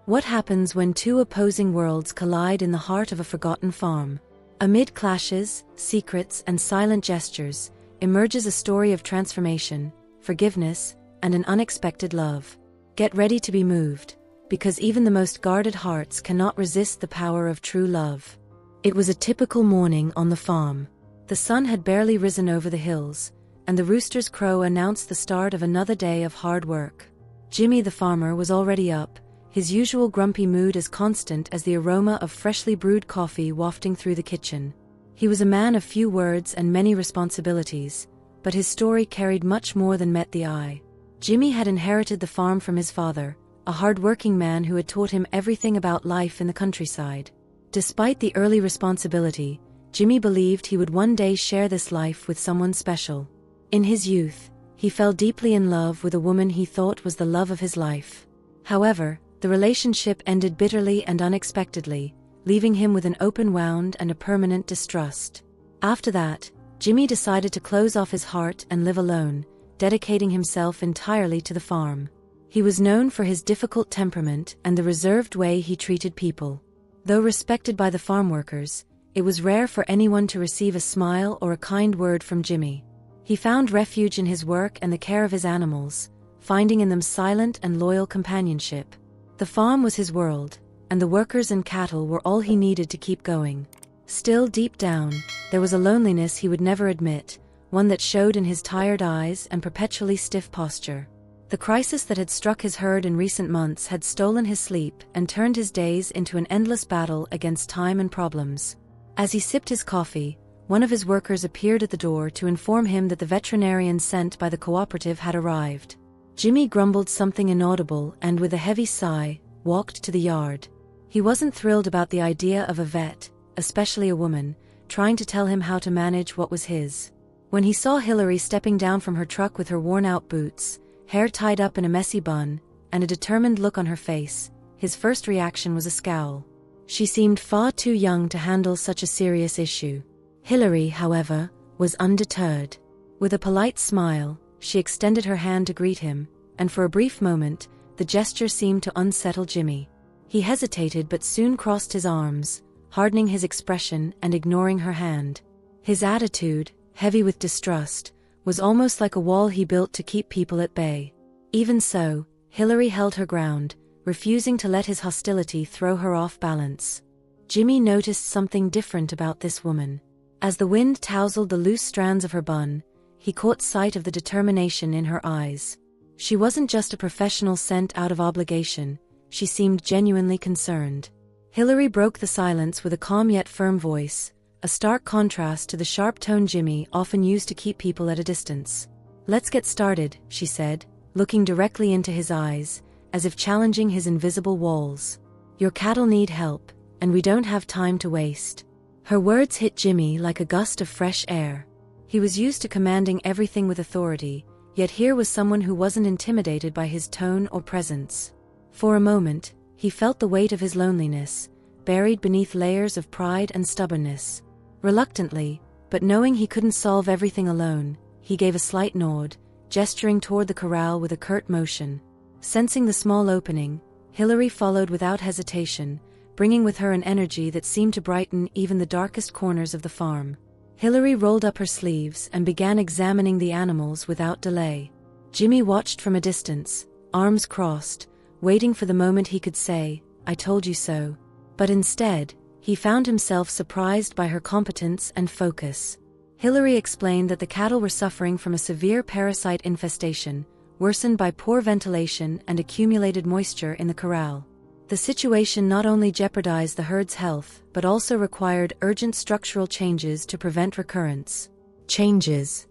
What happens when two opposing worlds collide in the heart of a forgotten farm? Amid clashes, secrets, and silent gestures, emerges a story of transformation, forgiveness, and an unexpected love. Get ready to be moved, because even the most guarded hearts cannot resist the power of true love. It was a typical morning on the farm. The sun had barely risen over the hills, and the rooster's crow announced the start of another day of hard work. Jimmy the farmer was already up, his usual grumpy mood as constant as the aroma of freshly brewed coffee wafting through the kitchen. He was a man of few words and many responsibilities, but his story carried much more than met the eye. Jimmy had inherited the farm from his father, a hard-working man who had taught him everything about life in the countryside. Despite the early responsibility, Jimmy believed he would one day share this life with someone special. In his youth, he fell deeply in love with a woman he thought was the love of his life. However, the relationship ended bitterly and unexpectedly, leaving him with an open wound and a permanent distrust. After that, Jimmy decided to close off his heart and live alone, dedicating himself entirely to the farm. He was known for his difficult temperament and the reserved way he treated people. Though respected by the farm workers, it was rare for anyone to receive a smile or a kind word from Jimmy. He found refuge in his work and the care of his animals, finding in them silent and loyal companionship. The farm was his world, and the workers and cattle were all he needed to keep going. Still, deep down, there was a loneliness he would never admit, one that showed in his tired eyes and perpetually stiff posture. The crisis that had struck his herd in recent months had stolen his sleep and turned his days into an endless battle against time and problems. As he sipped his coffee, one of his workers appeared at the door to inform him that the veterinarian sent by the cooperative had arrived. Jimmy grumbled something inaudible and, with a heavy sigh, walked to the yard. He wasn't thrilled about the idea of a vet, especially a woman, trying to tell him how to manage what was his. When he saw Hillary stepping down from her truck with her worn-out boots, hair tied up in a messy bun, and a determined look on her face, his first reaction was a scowl. She seemed far too young to handle such a serious issue. Hillary, however, was undeterred. With a polite smile, she extended her hand to greet him, and for a brief moment, the gesture seemed to unsettle Jimmy. He hesitated but soon crossed his arms, hardening his expression and ignoring her hand. His attitude, heavy with distrust, was almost like a wall he built to keep people at bay. Even so, Hillary held her ground, refusing to let his hostility throw her off balance. Jimmy noticed something different about this woman. As the wind tousled the loose strands of her bun, he caught sight of the determination in her eyes. She wasn't just a professional sent out of obligation, she seemed genuinely concerned. Hillary broke the silence with a calm yet firm voice, a stark contrast to the sharp tone Jimmy often used to keep people at a distance. "Let's get started," she said, looking directly into his eyes, as if challenging his invisible walls. "Your cattle need help, and we don't have time to waste." Her words hit Jimmy like a gust of fresh air. He was used to commanding everything with authority, yet here was someone who wasn't intimidated by his tone or presence. For a moment, he felt the weight of his loneliness, buried beneath layers of pride and stubbornness. Reluctantly, but knowing he couldn't solve everything alone, he gave a slight nod, gesturing toward the corral with a curt motion. Sensing the small opening, Hillary followed without hesitation, bringing with her an energy that seemed to brighten even the darkest corners of the farm. Hillary rolled up her sleeves and began examining the animals without delay. Jimmy watched from a distance, arms crossed, waiting for the moment he could say, "I told you so." But instead, he found himself surprised by her competence and focus. Hillary explained that the cattle were suffering from a severe parasite infestation, worsened by poor ventilation and accumulated moisture in the corral. The situation not only jeopardized the herd's health but also required urgent structural changes to prevent recurrence. Changes?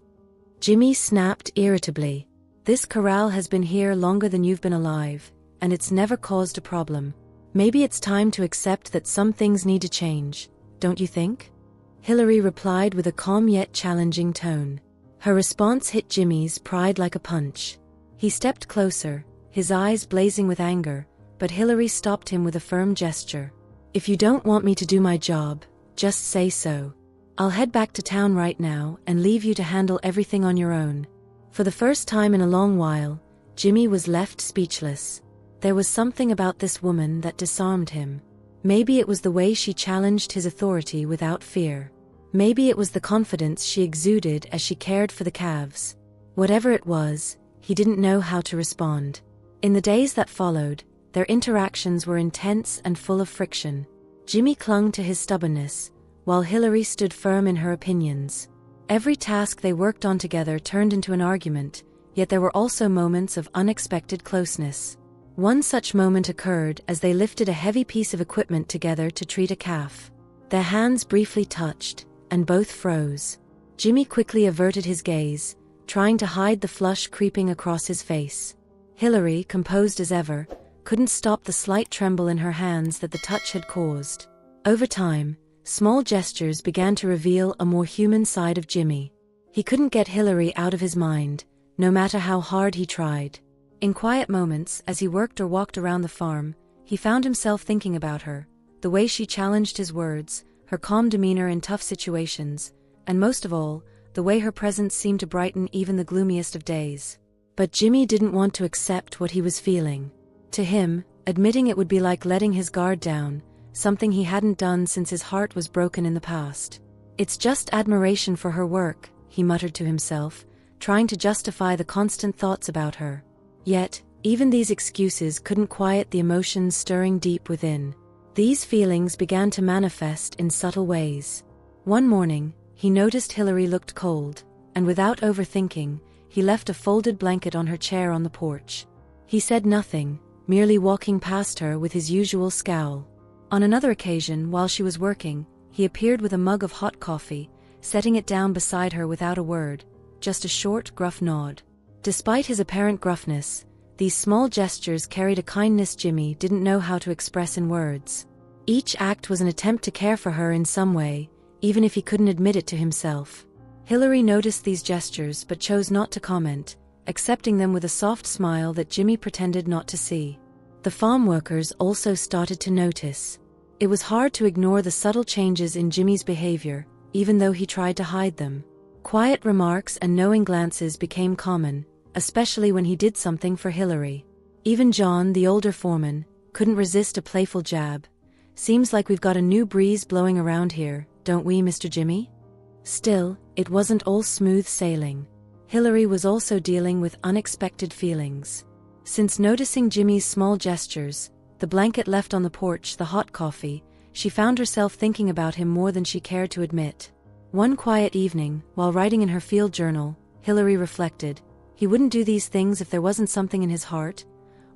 Jimmy snapped irritably. "This corral has been here longer than you've been alive, and it's never caused a problem. Maybe it's time to accept that some things need to change, don't you think?" Hillary replied with a calm yet challenging tone. Her response hit Jimmy's pride like a punch. He stepped closer, his eyes blazing with anger, but Hillary stopped him with a firm gesture. "If you don't want me to do my job, just say so. I'll head back to town right now and leave you to handle everything on your own." For the first time in a long while, Jimmy was left speechless. there was something about this woman that disarmed him. Maybe it was the way she challenged his authority without fear. Maybe it was the confidence she exuded as she cared for the calves. Whatever it was, he didn't know how to respond. In the days that followed, their interactions were intense and full of friction. Jimmy clung to his stubbornness, while Hillary stood firm in her opinions. Every task they worked on together turned into an argument, yet there were also moments of unexpected closeness. One such moment occurred as they lifted a heavy piece of equipment together to treat a calf. Their hands briefly touched, and both froze. Jimmy quickly averted his gaze, trying to hide the flush creeping across his face. Hillary, composed as ever, couldn't stop the slight tremble in her hands that the touch had caused. Over time, small gestures began to reveal a more human side of Jimmy. He couldn't get Hillary out of his mind, no matter how hard he tried. In quiet moments, as he worked or walked around the farm, he found himself thinking about her, the way she challenged his words, her calm demeanor in tough situations, and most of all, the way her presence seemed to brighten even the gloomiest of days. But Jimmy didn't want to accept what he was feeling. To him, admitting it would be like letting his guard down, something he hadn't done since his heart was broken in the past. "It's just admiration for her work," he muttered to himself, trying to justify the constant thoughts about her. Yet, even these excuses couldn't quiet the emotions stirring deep within. These feelings began to manifest in subtle ways. One morning, he noticed Hillary looked cold, and without overthinking, he left a folded blanket on her chair on the porch. He said nothing, merely walking past her with his usual scowl. On another occasion, while she was working, he appeared with a mug of hot coffee, setting it down beside her without a word, just a short, gruff nod. Despite his apparent gruffness, these small gestures carried a kindness Jimmy didn't know how to express in words. Each act was an attempt to care for her in some way, even if he couldn't admit it to himself. Hillary noticed these gestures but chose not to comment, accepting them with a soft smile that Jimmy pretended not to see. The farm workers also started to notice. It was hard to ignore the subtle changes in Jimmy's behavior, even though he tried to hide them. Quiet remarks and knowing glances became common, especially when he did something for Hillary. Even John, the older foreman, couldn't resist a playful jab. "Seems like we've got a new breeze blowing around here, don't we, Mr. Jimmy?" Still, it wasn't all smooth sailing. Hillary was also dealing with unexpected feelings. Since noticing Jimmy's small gestures, the blanket left on the porch, the hot coffee, she found herself thinking about him more than she cared to admit. One quiet evening, while writing in her field journal, Hillary reflected, he wouldn't do these things if there wasn't something in his heart?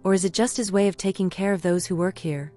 Or is it just his way of taking care of those who work here?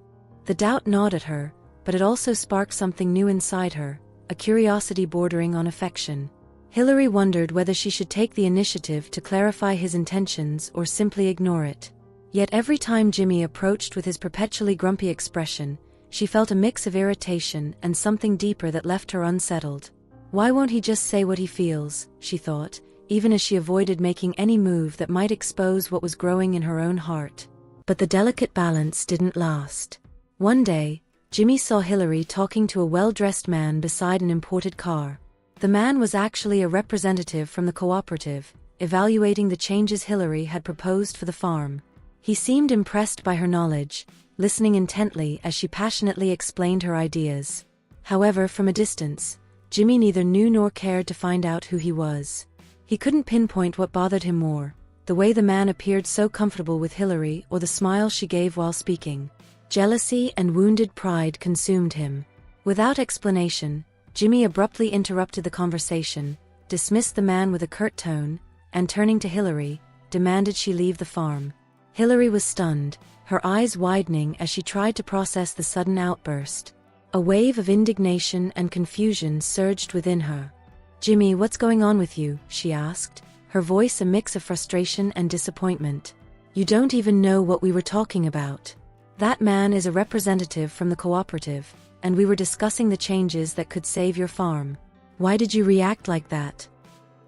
The doubt gnawed at her, but it also sparked something new inside her, a curiosity bordering on affection. Hillary wondered whether she should take the initiative to clarify his intentions or simply ignore it. Yet every time Jimmy approached with his perpetually grumpy expression, she felt a mix of irritation and something deeper that left her unsettled. Why won't he just say what he feels, she thought, even as she avoided making any move that might expose what was growing in her own heart. But the delicate balance didn't last. One day, Jimmy saw Hillary talking to a well-dressed man beside an imported car. The man was actually a representative from the cooperative, evaluating the changes Hillary had proposed for the farm. He seemed impressed by her knowledge, listening intently as she passionately explained her ideas. However, from a distance, Jimmy neither knew nor cared to find out who he was. He couldn't pinpoint what bothered him more, the way the man appeared so comfortable with Hillary or the smile she gave while speaking. Jealousy and wounded pride consumed him. Without explanation, Jimmy abruptly interrupted the conversation, dismissed the man with a curt tone, and turning to Hillary, demanded she leave the farm. Hillary was stunned, her eyes widening as she tried to process the sudden outburst. A wave of indignation and confusion surged within her. "Jimmy, what's going on with you?" she asked, her voice a mix of frustration and disappointment. "You don't even know what we were talking about. That man is a representative from the cooperative, and we were discussing the changes that could save your farm. Why did you react like that?"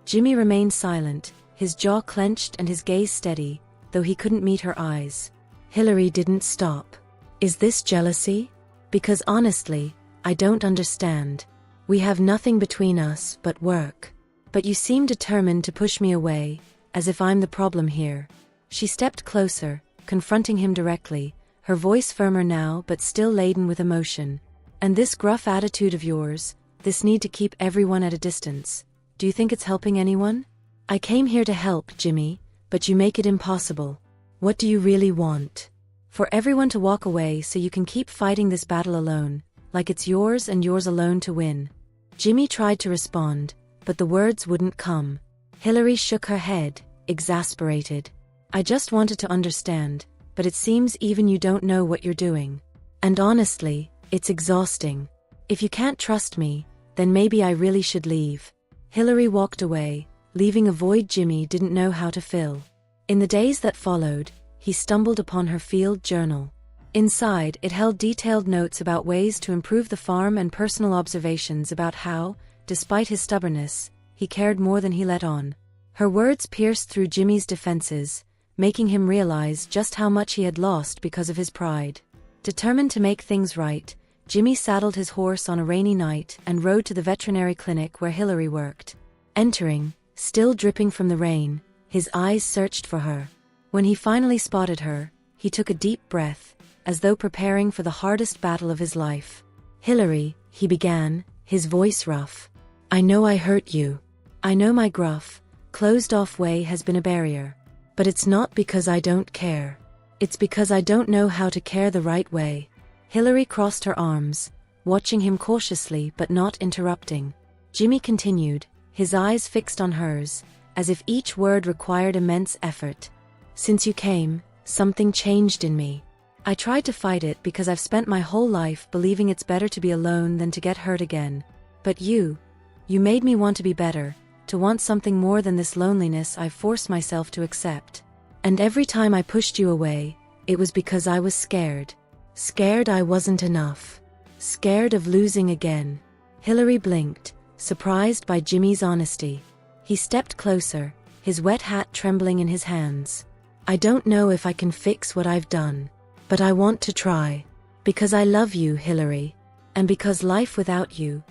Jimmy remained silent, his jaw clenched and his gaze steady, though he couldn't meet her eyes. Hillary didn't stop. "Is this jealousy? Because honestly, I don't understand. We have nothing between us but work. But you seem determined to push me away, as if I'm the problem here." She stepped closer, confronting him directly, her voice firmer now but still laden with emotion. "And this gruff attitude of yours, this need to keep everyone at a distance, do you think it's helping anyone? I came here to help, Jimmy, but you make it impossible. What do you really want? For everyone to walk away so you can keep fighting this battle alone, like it's yours and yours alone to win?" Jimmy tried to respond, but the words wouldn't come. Hillary shook her head, exasperated. "I just wanted to understand, but it seems even you don't know what you're doing. And honestly, it's exhausting. If you can't trust me, then maybe I really should leave." Hillary walked away, leaving a void Jimmy didn't know how to fill. In the days that followed, he stumbled upon her field journal. Inside, it held detailed notes about ways to improve the farm and personal observations about how, despite his stubbornness, he cared more than he let on. Her words pierced through Jimmy's defenses, making him realize just how much he had lost because of his pride. Determined to make things right, Jimmy saddled his horse on a rainy night and rode to the veterinary clinic where Hillary worked. Entering, still dripping from the rain, his eyes searched for her. When he finally spotted her, he took a deep breath, as though preparing for the hardest battle of his life. "Hillary," he began, his voice rough. "I know I hurt you. I know my gruff, closed-off way has been a barrier. But it's not because I don't care. It's because I don't know how to care the right way." Hillary crossed her arms, watching him cautiously but not interrupting. Jimmy continued, his eyes fixed on hers, as if each word required immense effort. "Since you came, something changed in me. I tried to fight it because I've spent my whole life believing it's better to be alone than to get hurt again. But you made me want to be better, to want something more than this loneliness I've forced myself to accept. And every time I pushed you away, it was because I was scared. Scared I wasn't enough. Scared of losing again." Hillary blinked, surprised by Jimmy's honesty. He stepped closer, his wet hat trembling in his hands. "I don't know if I can fix what I've done, but I want to try. Because I love you, Hillary. And because life without you,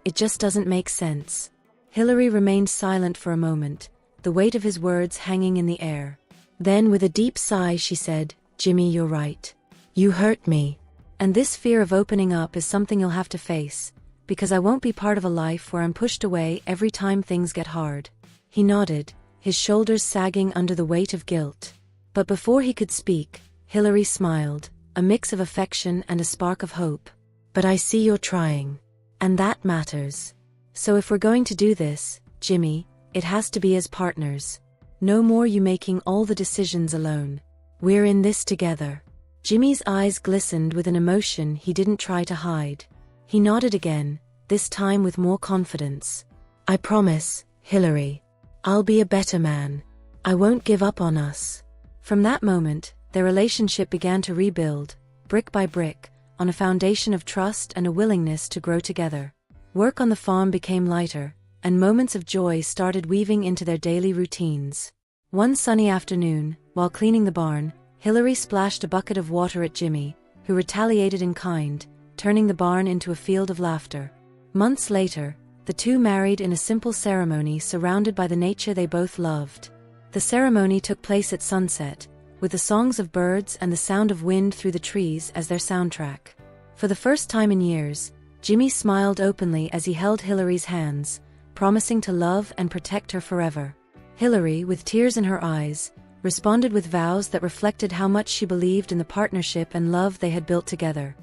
it just doesn't make sense." Hillary remained silent for a moment, the weight of his words hanging in the air. Then with a deep sigh she said, "Jimmy, you're right. You hurt me. And this fear of opening up is something you'll have to face, because I won't be part of a life where I'm pushed away every time things get hard." He nodded, his shoulders sagging under the weight of guilt. But before he could speak, Hillary smiled, a mix of affection and a spark of hope. "But I see you're trying. And that matters. So if we're going to do this, Jimmy, it has to be as partners. No more you making all the decisions alone. We're in this together." Jimmy's eyes glistened with an emotion he didn't try to hide. He nodded again, this time with more confidence. "I promise, Hillary. I'll be a better man. I won't give up on us." From that moment, their relationship began to rebuild, brick by brick, on a foundation of trust and a willingness to grow together. Work on the farm became lighter, and moments of joy started weaving into their daily routines. One sunny afternoon, while cleaning the barn, Hillary splashed a bucket of water at Jimmy, who retaliated in kind, turning the barn into a field of laughter. Months later, the two married in a simple ceremony surrounded by the nature they both loved. The ceremony took place at sunset, with the songs of birds and the sound of wind through the trees as their soundtrack. For the first time in years, Jimmy smiled openly as he held Hillary's hands, promising to love and protect her forever. Hillary, with tears in her eyes, responded with vows that reflected how much she believed in the partnership and love they had built together.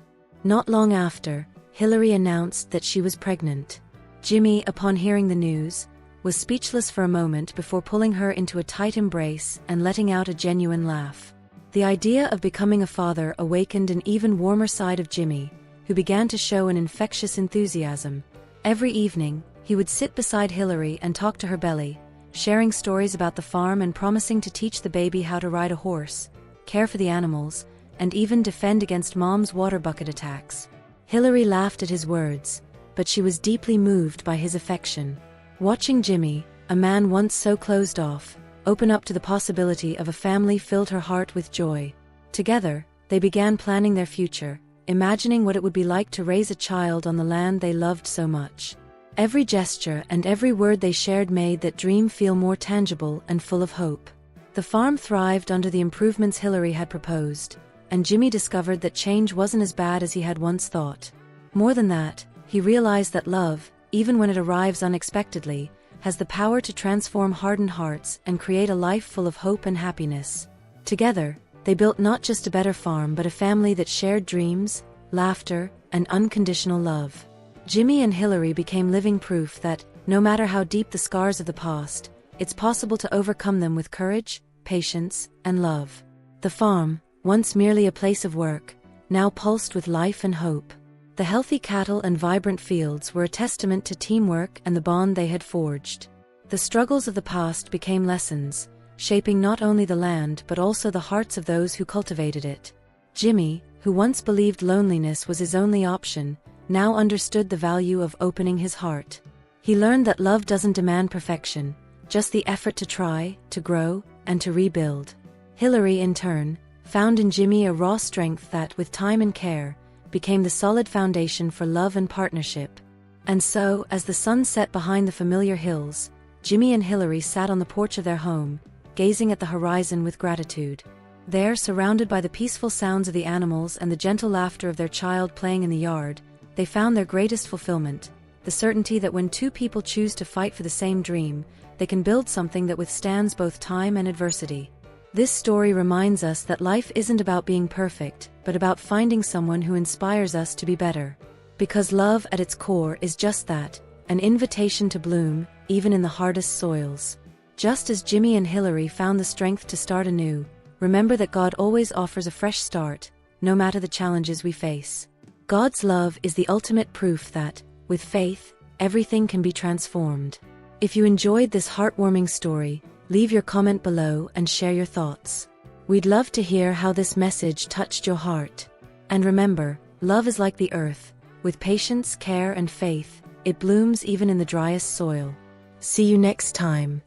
Not long after, Hillary announced that she was pregnant. Jimmy, upon hearing the news, was speechless for a moment before pulling her into a tight embrace and letting out a genuine laugh. The idea of becoming a father awakened an even warmer side of Jimmy, who began to show an infectious enthusiasm. Every evening, he would sit beside Hillary and talk to her belly, sharing stories about the farm and promising to teach the baby how to ride a horse, care for the animals, and even defend against Mom's water bucket attacks. Hillary laughed at his words, but she was deeply moved by his affection. Watching Jimmy, a man once so closed off, open up to the possibility of a family filled her heart with joy. Together, they began planning their future, imagining what it would be like to raise a child on the land they loved so much. Every gesture and every word they shared made that dream feel more tangible and full of hope. The farm thrived under the improvements Hillary had proposed, and Jimmy discovered that change wasn't as bad as he had once thought. More than that, he realized that love, even when it arrives unexpectedly, has the power to transform hardened hearts and create a life full of hope and happiness. Together, they built not just a better farm but a family that shared dreams, laughter, and unconditional love. Jimmy and Hillary became living proof that, no matter how deep the scars of the past, it's possible to overcome them with courage, patience, and love. The farm, once merely a place of work, now pulsed with life and hope. The healthy cattle and vibrant fields were a testament to teamwork and the bond they had forged. The struggles of the past became lessons, shaping not only the land but also the hearts of those who cultivated it. Jimmy, who once believed loneliness was his only option, now understood the value of opening his heart. He learned that love doesn't demand perfection, just the effort to try, to grow, and to rebuild. Hillary, in turn, found in Jimmy a raw strength that, with time and care, became the solid foundation for love and partnership. And so, as the sun set behind the familiar hills, Jimmy and Hillary sat on the porch of their home, gazing at the horizon with gratitude. There, surrounded by the peaceful sounds of the animals and the gentle laughter of their child playing in the yard, they found their greatest fulfillment, the certainty that when two people choose to fight for the same dream, they can build something that withstands both time and adversity. This story reminds us that life isn't about being perfect, but about finding someone who inspires us to be better. Because love at its core is just that, an invitation to bloom, even in the hardest soils. Just as Jimmy and Hillary found the strength to start anew, remember that God always offers a fresh start, no matter the challenges we face. God's love is the ultimate proof that, with faith, everything can be transformed. If you enjoyed this heartwarming story, leave your comment below and share your thoughts. We'd love to hear how this message touched your heart. And remember, love is like the earth. With patience, care, and faith, it blooms even in the driest soil. See you next time.